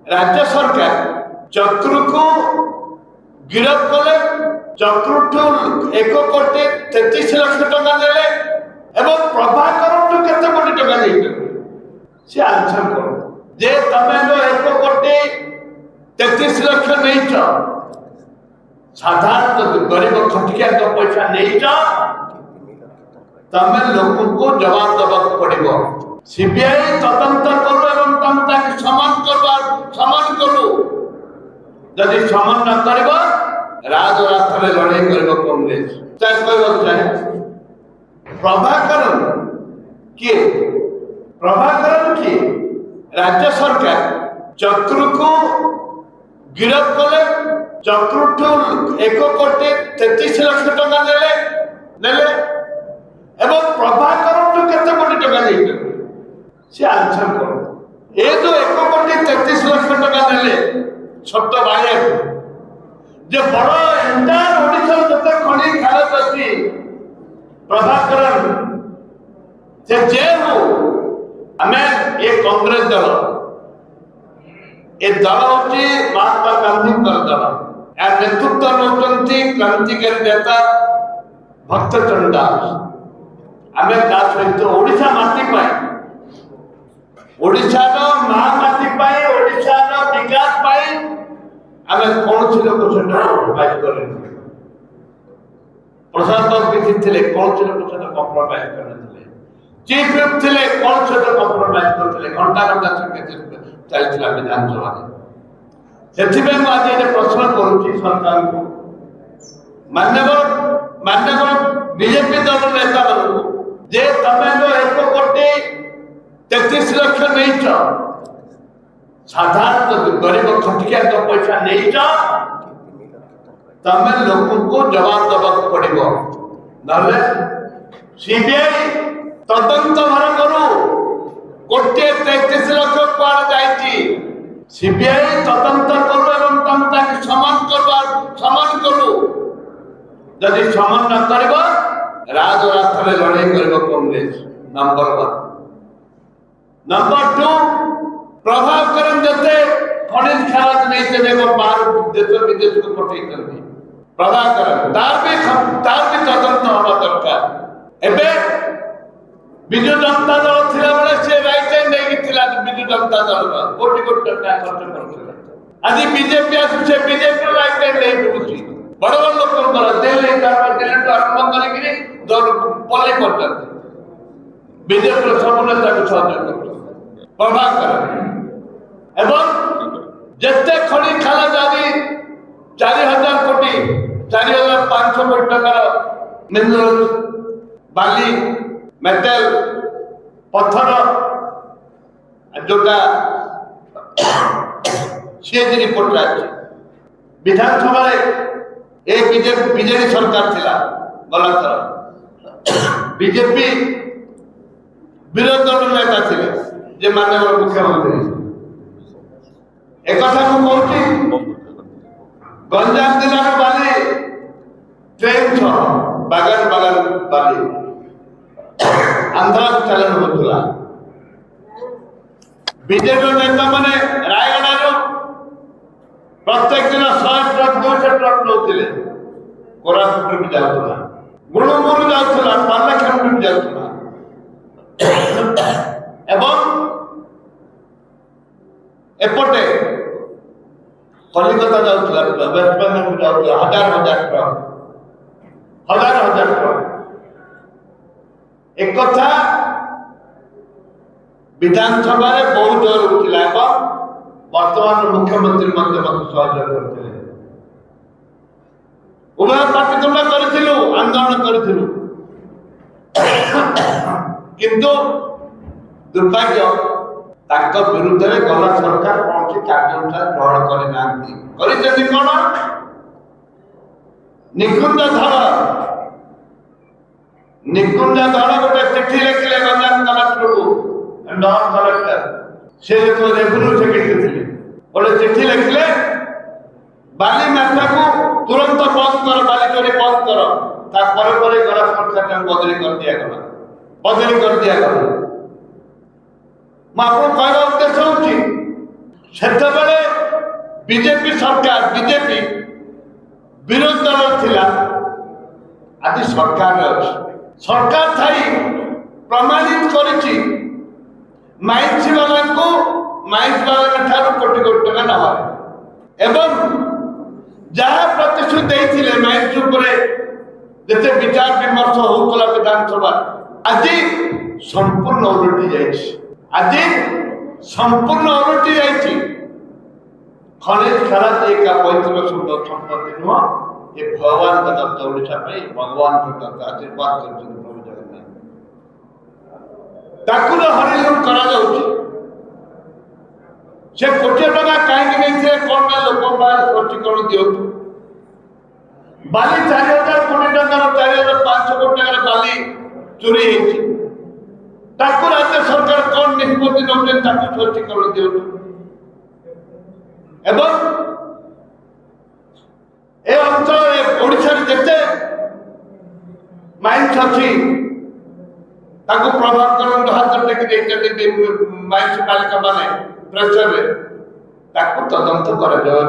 राज्य सरकार चक्रु को गिरफ कले चक्रु 1,33,00,000 टका देले एवं प्रभाकर केते कोटी टका देले से आंसर करो जे तमे जो 1,33,00,000 नहीं छ साधारण गरीब खटिया का पैसा नहीं छ तमे लोक को जवाब देबा पड़िबो सीबीआई तदंत करू एवं तम ताकि समान करू यदि समान न करबो राजरास्ता लड़ाई करबो कांग्रेस चाहे कहबो चाहे प्रभाकर की राज्य सरकार चक्रु को गिरफ कले चक्रु 1,33,00,000 टका देले एवं प्रभाकर केते कोटी टका देले से आंसर करो ये जो 1,33,00,000 टका देले छोट भाई जे बड़ एंटायर ओडिशा जते खणी खालत अछि प्रभाकर से जेल हो हमें ये कांग्रेस दल ये दल होची महात्मा गांधी दल या नेतृत्व नौचंती क्रांतिकारी नेता भक्तचरण दास हमें ता सहित ओडिशा माटी पाए ओडिशा रो महामाटी पाए ओडिशा रो विकास पाए हमें कौन सी लोग सेटा कॉम्प्रोमाइज करे प्रशासन किसी थिले कौन सी लोग सेटा कॉम्प्रोमाइज करने थिले चीफ व्हिप थिले कौन सेटा कॉम्प्रोमाइज करथिले घंटा घंटा संके चलथिला विधानसभा में सेथिबे मु आज ए प्रश्न करूची सरकार को मान्यवर बीजेपी दल नेता को जे तमे जो 1,33,00,000 नहीं छ साधारण गरीब खटिया का पैसा नहीं छ तमे लोक को जवाब देबा पड़िबो नले सीबीआई तदंत भर करू 1,33,00,000 पार जाईची सीबीआई तदंत करू एवं तम ताकि समान करू यदि समान न करबो राजरास्ता लड़ाई करबो कांग्रेस नंबर 1 नंबर 2 प्रभाव करन जते खनिज खाद नहीं थे बाहर देश विदेश को पठे करती प्रभाव करन तार भी तदंत होना दरकार एबे बिजु जनता दल थिला बेले से राइट हैंड नहीं थिला बिजु जनता दल कोटी कोटी टका खर्च करथिला आज बीजेपी से बीजेपी राइट हैंड नहीं बुझी बड़ बड़ लोक कर दिल्ली दिल्ली तो आरंभ करी दल पल्ले करते बीजेपी सब नेता को सहयोग करते प्रभाव करन एवं जते खड़ी खाला जादी 4,000 कोटी 4,500 कोटी टकार मिनरल बाली मेटल पत्थर जोटा सीएजी रिपोर्ट राखी विधानसभा एक बीजेपी सरकार थिला गला थर बीजेपी विरोध दल नेता थिले जे माननीय मुख्यमंत्री एक कथा को कहूची गंजाम जिला में बाली ट्रेन छ बागान बाली आंध्र चलन होतला बीजेपी नेता माने रायगढ़ रो प्रत्येक दिन 100 ट्रक 200 ट्रक लोथिले कोरापुट भी जाउतला गुणमुरु जाउतला पालाखेम भी जाउतला एवं एपटे कलिकता जाउतला वेस्ट बेंगल जाउतला हजार ट्रक एक कथा विधानसभा रे बहुत जोर उठिला एवं वर्तमान मुख्यमंत्री मध्य सहयोग करते उभय पाटितुंड करथिलु आंदोलन करथिलु किंतु दुर्भाग्य ताक विरुद्ध रे गला सरकार कौन कार्यानुष्ठान ग्रहण करे नांती करिसेति कोन निकुंज धड़ गोटे चिट्ठी लिखिले गंजाम कलेक्टर को नॉन कलेक्टर से तो रेवेन्यू सेक्रेटरी थे बोले चिट्ठी लिखिले बाली माफिया को तुरंत बंद कर बाली चोरी बंद कर ता परे गला सरकार बदली कर दिया गला मैं आपको कहवा उद्देश्य होची ସେତେବେଳେ ବିଜେପି ସରକାର ବିଜେପି ବିରୋଧୀ ଦଳ ଥିଲା ଆଜି ସରକାରରେ ଅଛି ସରକାର ଥାଇ ପ୍ରମାଣିତ କରିଛି ମାଇନ୍ସ ବାଲାଙ୍କୁ ମାଇନ୍ସ ବାଲାଙ୍କ ଠାରୁ କୋଟି କୋଟି ଟଙ୍କା ନେବା ଏବଂ ଯାହା ପ୍ରତିଶ୍ରୁତି ଦେଇଥିଲେ ମାଇନ୍ସ ଉପରେ ଯେତେ ବିଚାର ବିମର୍ଶ ହଉଥିଲା ବିଧାନସଭା ଆଜି ସମ୍ପୂର୍ଣ୍ଣ ଓଲଟି ଯାଇଛି ଆଜି ସମ୍ପୂର୍ଣ୍ଣ ଓଲଟି ଯାଇଛି ଖଣିଜ ଖାରାପ ଏକା ପୈତୃକ ସମ୍ପତ୍ତି ନୁହଁ ଏ ଭଗବାନଙ୍କ ଦତ୍ତ ଓଡ଼ିଶା ପାଇଁ ଭଗବାନଙ୍କ ଦତ୍ତ ଆଶୀର୍ବାଦ କରିଛନ୍ତି ପ୍ରଭୁ ଜଗନ୍ନାଥ ତାକୁ ତ ହରିଲୁଟ କରାଯାଉଛି ସେ କୋଟିଏ ଟଙ୍କା କାହିଁକି ନେଇଥିଲେ କଣ ପାଇଁ ଲୋକଙ୍କ ପାଖରେ ସ୍ପଷ୍ଟୀକରଣ ଦିଅନ୍ତୁ ବାଲି 4,000 କୋଟି ଟଙ୍କାର 4,500 କୋଟି ଟଙ୍କାର ବାଲି ଚୋରି ହେଇଛି ତାକୁ ରାଜ୍ୟ ସରକାର କଣ ନିଷ୍ପତ୍ତି ନେଉଛନ୍ତି ତାକୁ ସ୍ପଷ୍ଟୀକରଣ ଦିଅନ୍ତୁ ଏବଂ ଏ ଅଞ୍ଚଳରେ ଓଡ଼ିଶାରେ ଯେତେ ମାଇନ୍ସ ଅଛି ତାକୁ ପ୍ରଭାବ କରନ୍ତୁ ହାତ ଟେକି ଦେଇଛନ୍ତି ମାଇନ୍ସ ମାଲିକ ମାନେ ପ୍ରେସରରେ ତାକୁ ତଦନ୍ତ କରାଯାଉ